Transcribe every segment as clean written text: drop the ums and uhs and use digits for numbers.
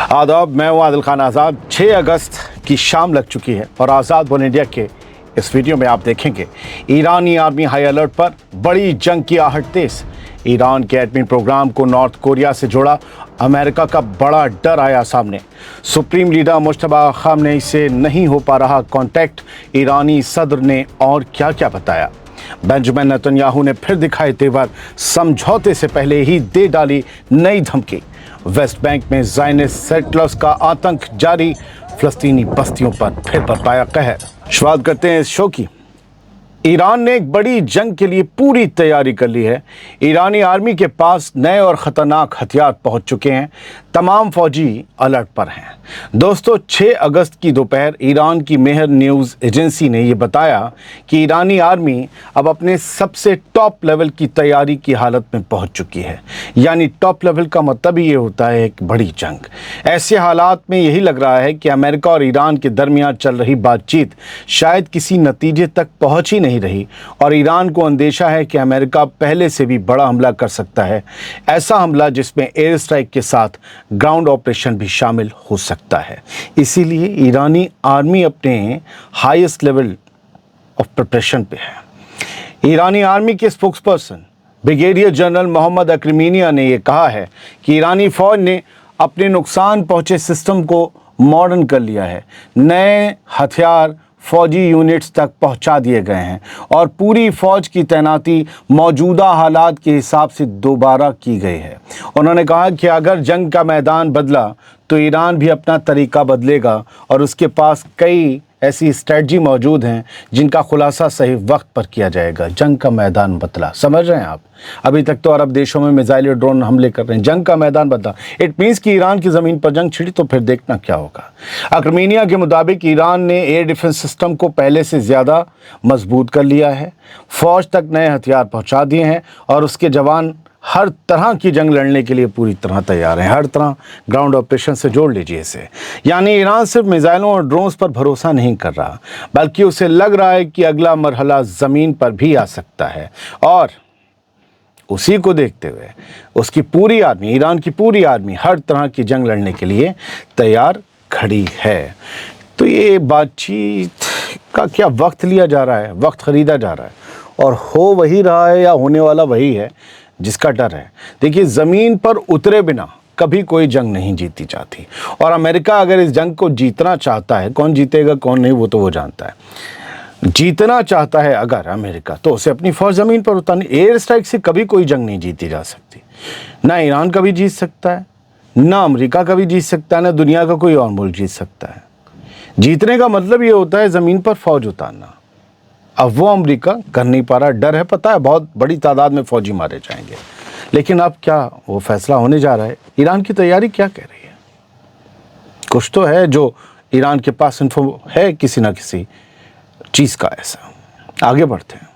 आदाब, मैं हूं आदिल खान आज़ाद। 6 अगस्त की शाम लग चुकी है और आज़ाद वन इंडिया के इस वीडियो में आप देखेंगे ईरानी आर्मी हाई अलर्ट पर, बड़ी जंग की आहट तेज। ईरान के एटमी प्रोग्राम को नॉर्थ कोरिया से जोड़ा, अमेरिका का बड़ा डर आया सामने। सुप्रीम लीडर मुश्तबा खामनेई से नहीं हो पा रहा कांटेक्ट, ईरानी सदर ने और क्या क्या बताया। बेंजामिन नेतन्याहू ने फिर दिखाए तेवर, समझौते से पहले ही दे डाली नई धमकी। वेस्ट बैंक में ज़ायनिस्ट सेटलर्स का आतंक जारी, फ़लस्तीनी बस्तियों पर फिर बरपाया कहर। शुरुआत करते हैं इस शो की। ईरान ने एक बड़ी जंग के लिए पूरी तैयारी कर ली है। ईरानी आर्मी के पास नए और ख़तरनाक हथियार पहुंच चुके हैं। तमाम फौजी अलर्ट पर हैं। दोस्तों, 6 अगस्त की दोपहर ईरान की मेहर न्यूज़ एजेंसी ने ये बताया कि ईरानी आर्मी अब अपने सबसे टॉप लेवल की तैयारी की हालत में पहुंच चुकी है। यानी टॉप लेवल का मतलब ये होता है एक बड़ी जंग। ऐसे हालात में यही लग रहा है कि अमेरिका और ईरान के दरमियान चल रही बातचीत शायद किसी नतीजे तक पहुंच ही नहीं रही और ईरान को अंदेशा है कि अमेरिका पहले से भी बड़ा हमला कर सकता है। ऐसा हमला जिसमें एयर स्ट्राइक के साथ ग्राउंड ऑपरेशन भी शामिल हो सकता है। इसीलिए ईरानी आर्मी अपने हाईएस्ट लेवल ऑफ प्रिपरेशन पे है। ईरानी आर्मी के स्पोक्सपर्सन ब्रिगेडियर जनरल मोहम्मद अक्रमीनिया ने यह कहा है कि ईरानी फौज ने अपने नुकसान पहुंचे सिस्टम को मॉडर्न कर लिया है। नए हथियार फौजी यूनिट्स तक पहुंचा दिए गए हैं और पूरी फौज की तैनाती मौजूदा हालात के हिसाब से दोबारा की गई है। उन्होंने कहा कि अगर जंग का मैदान बदला तो ईरान भी अपना तरीका बदलेगा और उसके पास कई ऐसी स्ट्रेटजी मौजूद हैं जिनका खुलासा सही वक्त पर किया जाएगा। जंग का मैदान बदला, समझ रहे हैं आप? अभी तक तो अरब देशों में मिसाइल और ड्रोन हमले कर रहे हैं। जंग का मैदान बदला, इट मीन्स कि ईरान की ज़मीन पर जंग छिड़ी तो फिर देखना क्या होगा। आर्मीनिया के मुताबिक ईरान ने एयर डिफेंस सिस्टम को पहले से ज़्यादा मजबूत कर लिया है, फौज तक नए हथियार पहुँचा दिए हैं और उसके जवान हर तरह की जंग लड़ने के लिए पूरी तरह तैयार हैं। हर तरह ग्राउंड ऑपरेशन से जोड़ लीजिए इसे। यानी ईरान सिर्फ मिसाइलों और ड्रोन्स पर भरोसा नहीं कर रहा, बल्कि उसे लग रहा है कि अगला मरहला ज़मीन पर भी आ सकता है और उसी को देखते हुए उसकी पूरी आर्मी, ईरान की पूरी आर्मी हर तरह की जंग लड़ने के लिए तैयार खड़ी है। तो ये बातचीत का क्या वक्त लिया जा रहा है, वक्त ख़रीदा जा रहा है और हो वही रहा है या होने वाला वही है जिसका डर है। देखिए, ज़मीन पर उतरे बिना कभी कोई जंग नहीं जीती जाती और अमेरिका अगर इस जंग को जीतना चाहता है, कौन जीतेगा कौन नहीं वो तो वो जानता है। जीतना चाहता है अगर अमेरिका तो उसे अपनी फौज ज़मीन पर उतारनी। एयर स्ट्राइक से कभी कोई जंग नहीं जीती जा सकती। ना ईरान कभी जीत सकता है, ना अमेरिका कभी जीत सकता है, ना दुनिया का कोई और मुल्क जीत सकता है। जीतने का मतलब ये होता है ज़मीन पर फौज उतारना। अब वो अमेरिका कर नहीं पा रहा, डर है, पता है बहुत बड़ी तादाद में फौजी मारे जाएंगे, लेकिन अब क्या वो फैसला होने जा रहा है। ईरान की तैयारी क्या कह रही है? कुछ तो है जो ईरान के पास इन्फो है किसी ना किसी चीज़ का। ऐसा आगे बढ़ते हैं।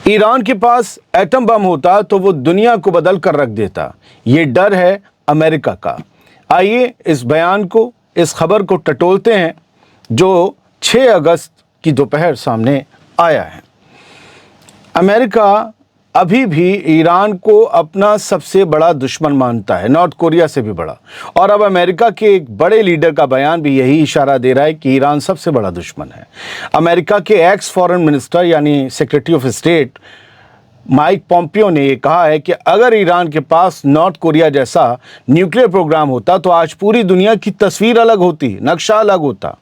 ईरान के पास एटम बम होता तो वो दुनिया को बदल कर रख देता, ये डर है अमेरिका का। आइए इस बयान को, इस खबर को टटोलते हैं जो 6 अगस्त की दोपहर सामने आया है। अमेरिका अभी भी ईरान को अपना सबसे बड़ा दुश्मन मानता है, नॉर्थ कोरिया से भी बड़ा। और अब अमेरिका के एक बड़े लीडर का बयान भी यही इशारा दे रहा है कि ईरान सबसे बड़ा दुश्मन है। अमेरिका के एक्स फॉरेन मिनिस्टर यानी secretary of state Mike Pompeo ने यह कहा है कि अगर ईरान के पास नॉर्थ कोरिया जैसा न्यूक्लियर प्रोग्राम होता तो आज पूरी दुनिया की तस्वीर अलग होती, नक्शा अलग होता।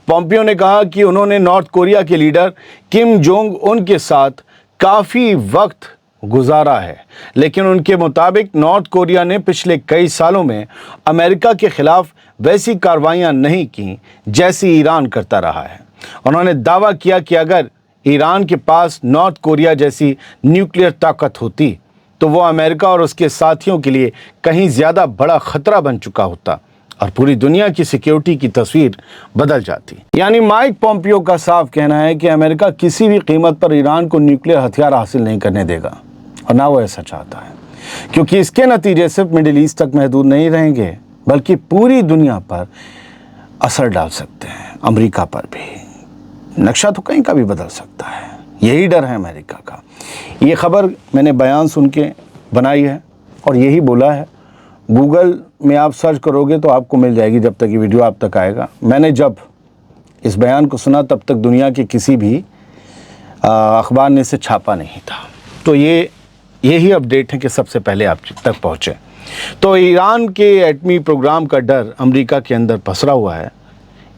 पॉम्पियो ने कहा कि उन्होंने नॉर्थ कोरिया के लीडर किम जोंग उन के साथ काफ़ी वक्त गुजारा है, लेकिन उनके मुताबिक नॉर्थ कोरिया ने पिछले कई सालों में अमेरिका के खिलाफ वैसी कार्रवाइयां नहीं की जैसी ईरान करता रहा है। उन्होंने दावा किया कि अगर ईरान के पास नॉर्थ कोरिया जैसी न्यूक्लियर ताकत होती तो वो अमेरिका और उसके साथियों के लिए कहीं ज़्यादा बड़ा ख़तरा बन चुका होता और पूरी दुनिया की सिक्योरिटी की तस्वीर बदल जाती। यानी माइक पॉम्पियो का साफ कहना है कि अमेरिका किसी भी कीमत पर ईरान को न्यूक्लियर हथियार हासिल नहीं करने देगा और ना वो ऐसा चाहता है, क्योंकि इसके नतीजे सिर्फ मिडिल ईस्ट तक महदूद नहीं रहेंगे बल्कि पूरी दुनिया पर असर डाल सकते हैं। अमेरिका पर भी नक्शा तो कहीं का भी बदल सकता है, यही डर है अमेरिका का। ये खबर मैंने बयान सुन के बनाई है और यही बोला है गूगल में आप सर्च करोगे तो आपको मिल जाएगी जब तक ये वीडियो आप तक आएगा। मैंने जब इस बयान को सुना तब तक दुनिया के किसी भी अखबार ने इसे छापा नहीं था। तो यही अपडेट है कि सबसे पहले आप तक पहुँचे। तो ईरान के एटमी प्रोग्राम का डर अमेरिका के अंदर पसरा हुआ है,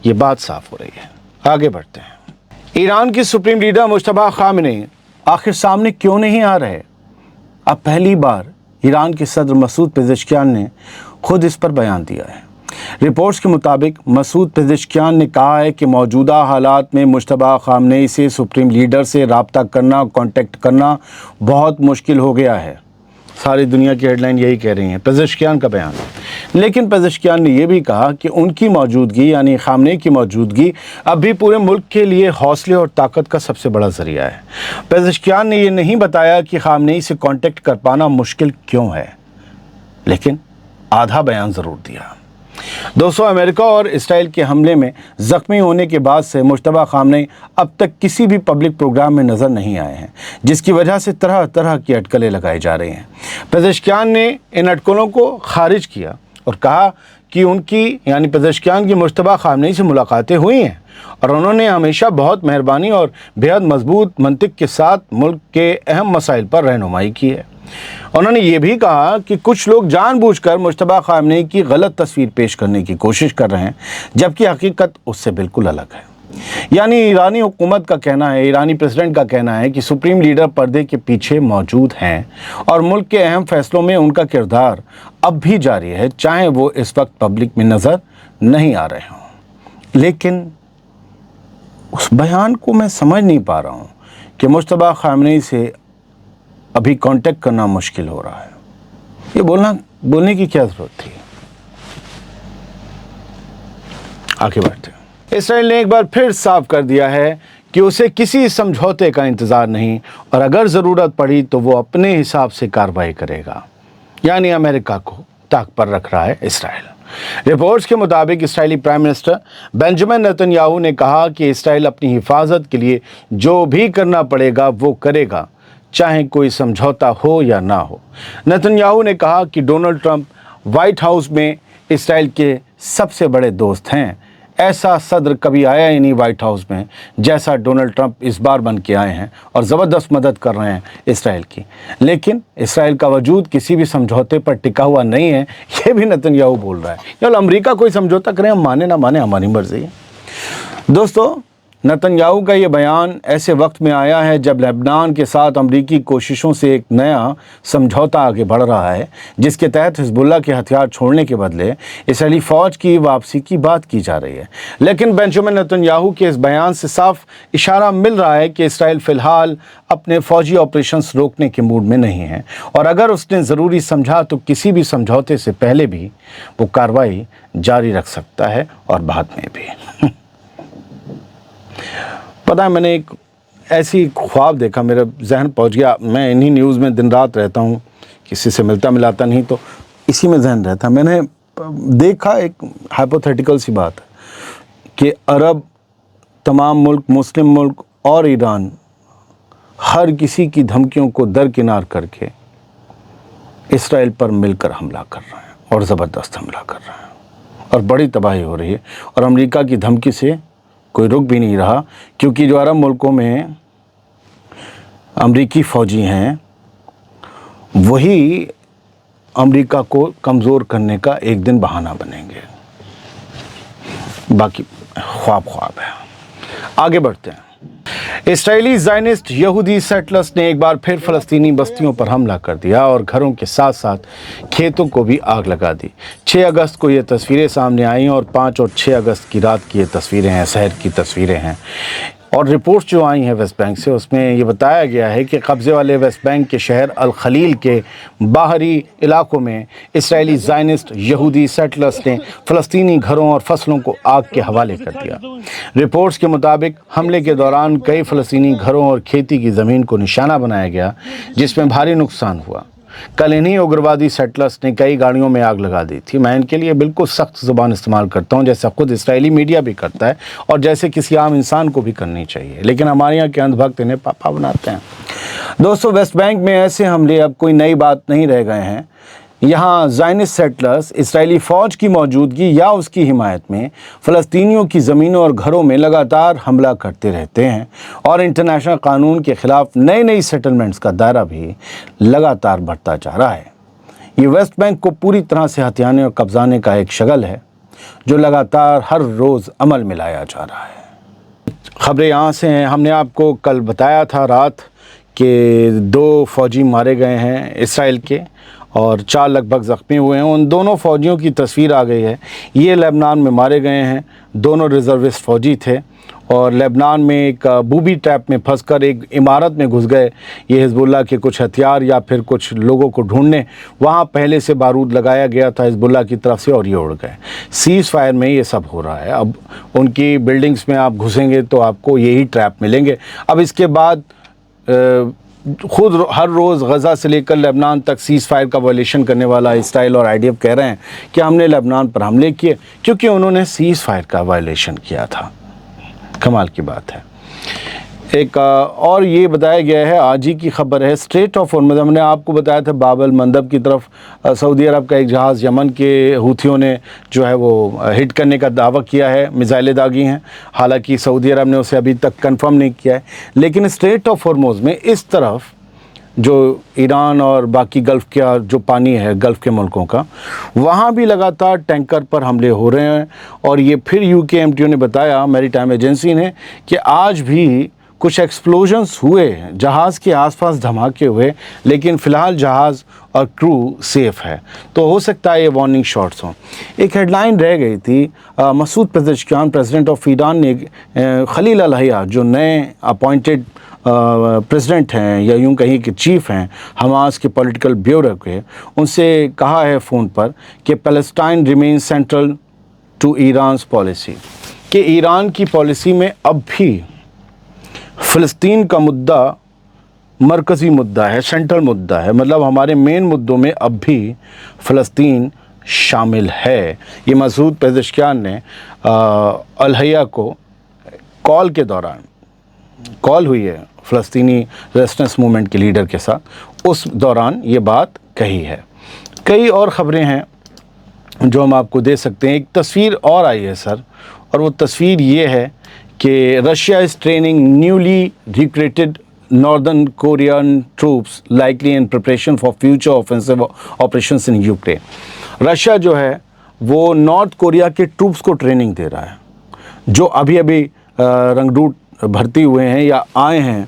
ये बात साफ हो रही है। आगे बढ़ते हैं। ईरान की सुप्रीम लीडर मुश्तबा खामेनी आखिर सामने क्यों नहीं आ रहे? अब पहली बार ईरान के सदर मसूद पेज़ेश्कियान ने खुद इस पर बयान दिया है। रिपोर्ट्स के मुताबिक मसूद पेज़ेश्कियान ने कहा है कि मौजूदा हालात में मुश्तबा खामेनी से सुप्रीम लीडर से रब्ता करना, कांटेक्ट करना बहुत मुश्किल हो गया है। सारी दुनिया की हेडलाइन यही कह रही है, पेज़ेश्कियान का बयान है। लेकिन पेज़ेश्कियान ने यह भी कहा कि उनकी मौजूदगी यानी खामेनी की मौजूदगी अब भी पूरे मुल्क के लिए हौसले और ताकत का सबसे बड़ा ज़रिया है। पेज़ेश्कियान ने यह नहीं बताया कि खामेनी से कांटेक्ट कर पाना मुश्किल क्यों है, लेकिन आधा बयान ज़रूर दिया। दोस्तों, अमेरिका और इसराइल के हमले में ज़ख्मी होने के बाद से मुश्तबा खामेनी अब तक किसी भी पब्लिक प्रोग्राम में नज़र नहीं आए हैं, जिसकी वजह से तरह तरह की अटकलें लगाई जा रही हैं। पेज़ेश्कियान ने इन अटकलों को खारिज किया और कहा कि उनकी यानी पेज़ेश्कियान की मुश्तबा खामेनी से मुलाकातें हुई हैं और उन्होंने हमेशा बहुत मेहरबानी और बेहद मजबूत मंतिक के साथ मुल्क के अहम मसाइल पर रहनुमाई की है। उन्होंने ये भी कहा कि कुछ लोग जानबूझकर मुश्तबा खामेनी की गलत तस्वीर पेश करने की कोशिश कर रहे हैं, जबकि हकीकत उससे बिल्कुल अलग है। यानी ईरानी हुकूमत का कहना है, ईरानी प्रेसिडेंट का कहना है कि सुप्रीम लीडर पर्दे के पीछे मौजूद हैं और मुल्क के अहम फैसलों में उनका किरदार अब भी जारी है, चाहे वो इस वक्त पब्लिक में नज़र नहीं आ रहे हों। लेकिन उस बयान को मैं समझ नहीं पा रहा हूँ कि मुश्तबा खामेनी से अभी कांटेक्ट करना मुश्किल हो रहा है। ये बोलने की क्या ज़रूरत थी? आगे बढ़ते हैं। इसराइल ने एक बार फिर साफ कर दिया है कि उसे किसी समझौते का इंतज़ार नहीं और अगर ज़रूरत पड़ी तो वो अपने हिसाब से कार्रवाई करेगा। यानी अमेरिका को ताक पर रख रहा है इसराइल। रिपोर्ट्स के मुताबिक Israeli prime minister Benjamin Netanyahu ने कहा कि इसराइल अपनी हिफाजत के लिए जो भी करना पड़ेगा वो करेगा, चाहे कोई समझौता हो या ना हो। नेतन्याहू ने कहा कि डोनाल्ड ट्रंप व्हाइट हाउस में इसराइल के सबसे बड़े दोस्त हैं। ऐसा सदर कभी आया ही नहीं व्हाइट हाउस में जैसा डोनाल्ड ट्रंप इस बार बन के आए हैं और ज़बरदस्त मदद कर रहे हैं इसराइल की। लेकिन इसराइल का वजूद किसी भी समझौते पर टिका हुआ नहीं है, ये भी नेतन्याहू बोल रहा है। यार अमेरिका कोई समझौता करें, हम माने ना माने हमारी मर्ज़ी है। दोस्तों, नेतन्याहू का ये बयान ऐसे वक्त में आया है जब लेबनान के साथ अमरीकी कोशिशों से एक नया समझौता आगे बढ़ रहा है, जिसके तहत हिजबुल्लाह के हथियार छोड़ने के बदले इसराइली फ़ौज की वापसी की बात की जा रही है। लेकिन बेंजामिन नेतन्याहू के इस बयान से साफ इशारा मिल रहा है कि इसराइल फ़िलहाल अपने फ़ौजी ऑपरेशंस रोकने के मूड में नहीं है और अगर उसने ज़रूरी समझा तो किसी भी समझौते से पहले भी वो कार्रवाई जारी रख सकता है और बाद में भी। पता है, मैंने एक ऐसी ख्वाब देखा, मेरे जहन पहुंच गया। मैं इन्हीं न्यूज़ में दिन रात रहता हूं, किसी से मिलता मिलाता नहीं, तो इसी में जहन रहता। मैंने देखा एक हाइपोथेटिकल सी बात कि अरब तमाम मुल्क, मुस्लिम मुल्क और ईरान हर किसी की धमकियों को दरकिनार करके इसराइल पर मिलकर हमला कर रहे हैं और ज़बरदस्त हमला कर रहे हैं और बड़ी तबाही हो रही है। और अमेरिका की धमकी से कोई रुक भी नहीं रहा, क्योंकि जो अरब मुल्कों में अमरीकी फ़ौजी हैं वही अमेरिका को कमज़ोर करने का एक दिन बहाना बनेंगे। बाकी ख्वाब है। आगे बढ़ते हैं। इस्राएली ज़ायनिस्ट यहूदी सेटलर्स ने एक बार फिर फ़लस्तीनी बस्तियों पर हमला कर दिया और घरों के साथ साथ खेतों को भी आग लगा दी। 6 अगस्त को ये तस्वीरें सामने आईं और 5 और 6 अगस्त की रात की ये तस्वीरें हैं, शहर की तस्वीरें हैं। और रिपोर्ट्स जो आई हैं वेस्ट बैंक से, उसमें ये बताया गया है कि कब्ज़े वाले वेस्ट बैंक के शहर अल खलील के बाहरी इलाकों में इस्राएली ज़ायनिस्ट यहूदी सेटलर्स ने फ़लस्तीनी घरों और फसलों को आग के हवाले कर दिया। रिपोर्ट्स के मुताबिक हमले के दौरान कई फ़लस्तीनी घरों और खेती की ज़मीन को निशाना बनाया गया, जिसमें भारी नुकसान हुआ। कल इन्हीं उग्रवादी सेटलर्स ने कई गाड़ियों में आग लगा दी थी। मैं इनके लिए बिल्कुल सख्त ज़ुबान इस्तेमाल करता हूँ, जैसा खुद इस्राएली मीडिया भी करता है और जैसे किसी आम इंसान को भी करनी चाहिए, लेकिन हमारे यहाँ के अंधभक्त इन्हें पापा बनाते हैं। दोस्तों, वेस्ट बैंक में ऐसे हमले अब कोई नई बात नहीं रह गए हैं। यहाँ ज़ायनिस्ट सेटलर्स इसराइली फ़ौज की मौजूदगी या उसकी हिमायत में फ़लस्तीनियों की ज़मीनों और घरों में लगातार हमला करते रहते हैं और इंटरनेशनल कानून के ख़िलाफ़ नई नई सेटलमेंट्स का दायरा भी लगातार बढ़ता जा रहा है। ये वेस्ट बैंक को पूरी तरह से हथियाने और कब्जाने का एक शगल है जो लगातार हर रोज़ अमल में लाया जा रहा है। खबरें यहाँ से हैं। हमने आपको कल बताया था रात कि 2 फ़ौजी मारे गए हैं इसराइल के और 4 लगभग ज़ख्मी हुए हैं। उन दोनों फ़ौजियों की तस्वीर आ गई है। ये लेबनान में मारे गए हैं। दोनों रिज़र्विस्ट फ़ौजी थे और लेबनान में एक बूबी ट्रैप में फंसकर एक इमारत में घुस गए ये हिज़्बुल्लाह के कुछ हथियार या फिर कुछ लोगों को ढूंढने। वहाँ पहले से बारूद लगाया गया था हिज़्बुल्लाह की तरफ से और ये उड़ गए। सीज़ फायर में ये सब हो रहा है। अब उनकी बिल्डिंग्स में आप घुसेंगे तो आपको यही ट्रैप मिलेंगे। अब इसके बाद खुद हर रोज़ गज़ा से लेकर लेबनान तक सीज़ फायर का वायलेशन करने वाला इसराइल और IDF कह रहे हैं कि हमने लेबनान पर हमले किए क्योंकि उन्होंने सीज़ फायर का वायलेशन किया था। कमाल की बात है। एक और ये बताया गया है, आज ही की खबर है, स्ट्रेट ऑफ हॉर्मुज़। हमने आपको बताया था बाबल मंदब की तरफ सऊदी अरब का एक जहाज़ यमन के हूथियों ने जो है वो हिट करने का दावा किया है, मिसाइलें दागी हैं। हालांकि सऊदी अरब ने उसे अभी तक कंफर्म नहीं किया है। लेकिन स्ट्रेट ऑफ हॉर्मुज़ में इस तरफ जो ईरान और बाकी गल्फ़ का जो पानी है गल्फ़ के मुल्कों का, वहाँ भी लगातार टैंकर पर हमले हो रहे हैं। और ये फिर UKMTO ने बताया, मैरीटाइम एजेंसी ने, कि आज भी कुछ एक्सप्लोजन्स हुए, जहाज़ के आसपास धमाके हुए, लेकिन फ़िलहाल जहाज़ और क्रू सेफ़ है। तो हो सकता है ये वार्निंग शॉट्स हों। एक हेडलाइन रह गई थी, Masoud Pezeshkian president of Iran ने खलील अल-हया जो नए अपॉइंटेड प्रेसिडेंट हैं या यूँ कहीं कि चीफ़ हैं हमास के पॉलिटिकल ब्यूरो के, उनसे कहा है फ़ोन पर कि Palestine remain central to Iran's policy, कि ईरान की पॉलिसी में अब भी फ़लस्तीन का मुद्दा मरकज़ी मुद्दा है, सेंट्रल मुद्दा है। मतलब हमारे मेन मुद्दों में अब भी फ़लस्तीन शामिल है। ये मसूद पेज़ेश्कियान ने अल-हया को कॉल के दौरान, कॉल हुई है फ़लस्तीनी रेजिस्टेंस मूवमेंट के लीडर के साथ, उस दौरान ये बात कही है। कई और ख़बरें हैं जो हम आपको दे सकते हैं। एक तस्वीर और आई है सर, और वो तस्वीर ये है कि Russia is training newly recruited northern Korean troops likely in preparation for future offensive operations in Ukraine. Russia जो है वो नॉर्थ कोरिया के ट्रूप्स को ट्रेनिंग दे रहा है, जो अभी अभी रंगरूट भर्ती हुए हैं या आए हैं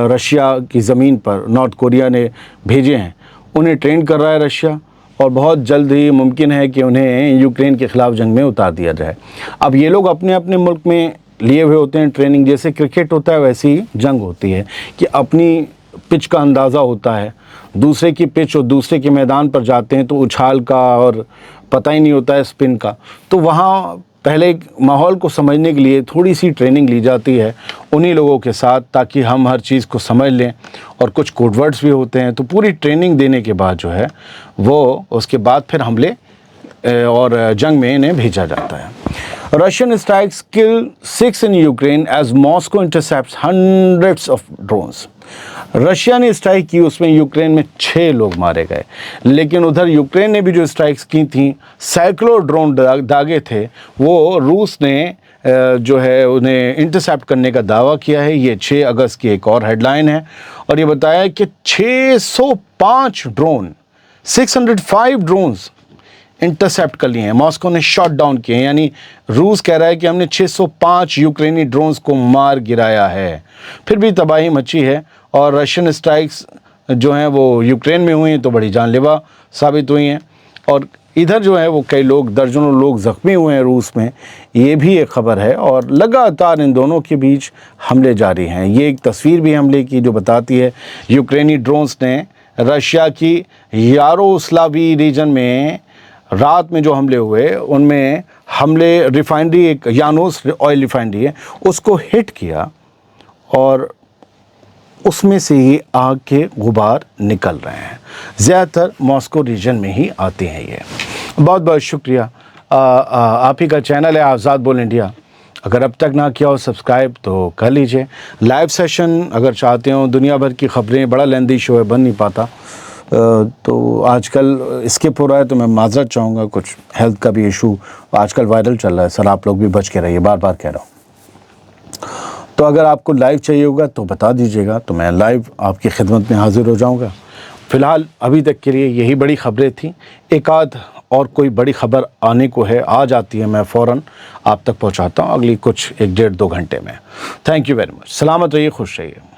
रशिया की ज़मीन पर, नॉर्थ कोरिया ने भेजे हैं, उन्हें ट्रेन कर रहा है रशिया। और बहुत जल्द ही मुमकिन है कि उन्हें यूक्रेन के ख़िलाफ़ जंग में उतार दिया जाए। अब ये लोग अपने अपने मुल्क में लिए हुए होते हैं ट्रेनिंग, जैसे क्रिकेट होता है वैसी ही जंग होती है कि अपनी पिच का अंदाज़ा होता है, दूसरे की पिच और दूसरे के मैदान पर जाते हैं तो उछाल का और पता ही नहीं होता है स्पिन का। तो वहाँ पहले माहौल को समझने के लिए थोड़ी सी ट्रेनिंग ली जाती है उन्हीं लोगों के साथ, ताकि हम हर चीज़ को समझ लें। और कुछ कोडवर्ड्स भी होते हैं। तो पूरी ट्रेनिंग देने के बाद जो है वो उसके बाद फिर हमले और जंग में इन्हें भेजा जाता है। Russian strikes kill 6 in Ukraine as Moscow intercepts hundreds of drones. Russia ने स्ट्राइक की, उसमें यूक्रेन में 6 लोग मारे गए। लेकिन उधर यूक्रेन ने भी जो स्ट्राइक्स की थी, सैकड़ों ड्रोन दागे थे, वो रूस ने जो है उन्हें इंटरसेप्ट करने का दावा किया है। ये 6 अगस्त की एक और हेडलाइन है और ये बताया कि 605 ड्रोन, 605 ड्रोन्स इंटरसेप्ट कर लिए हैं, मॉस्को ने शॉट डाउन किए हैं। यानी रूस कह रहा है कि हमने 605 यूक्रेनी ड्रोन्स को मार गिराया है। फिर भी तबाही मची है और रशियन स्ट्राइक्स जो हैं वो यूक्रेन में हुई हैं तो बड़ी जानलेवा साबित हुई हैं। और इधर जो है वो कई लोग, दर्जनों लोग ज़ख्मी हुए हैं रूस में, ये भी एक ख़बर है। और लगातार इन दोनों के बीच हमले जारी हैं। ये एक तस्वीर भी हमले की जो बताती है यूक्रेनी ड्रोन्स ने रशिया की यारोस्लावी रीजन में रात में जो हमले हुए, उनमें हमले रिफाइनरी, एक यानोस ऑयल रिफाइनरी है, उसको हिट किया और उसमें से ये आग के गुबार निकल रहे हैं। ज़्यादातर मॉस्को रीजन में ही आते हैं ये। बहुत बहुत शुक्रिया। आप ही का चैनल है आज़ाद बोल इंडिया, अगर अब तक ना किया हो सब्सक्राइब तो कर लीजिए। लाइव सेशन अगर चाहते हो, दुनिया भर की ख़बरें, बड़ा लेंदी शो है, बन नहीं पाता, تو آج کل اسکپ ہو رہا ہے تو میں معذرت چاہوں گا، کچھ ہیلتھ کا بھی ایشو آج کل وائرل چل رہا ہے سر، آپ لوگ بھی بچ کے رہیے، بار بار کہہ رہا ہوں۔ تو اگر آپ کو لائیو چاہیے ہوگا تو بتا دیجیے گا، تو میں لائیو آپ کی خدمت میں حاضر ہو جاؤں گا۔ فی الحال ابھی تک کے لیے یہی بڑی خبریں تھیں، ایک آدھ اور کوئی بڑی خبر آنے کو ہے، آ جاتی ہے میں فوراً آپ تک پہنچاتا ہوں اگلی کچھ 1 ڈیڑھ 2 گھنٹے میں۔ تھینک یو ویری مچ، سلامت رہیے، خوش رہیے۔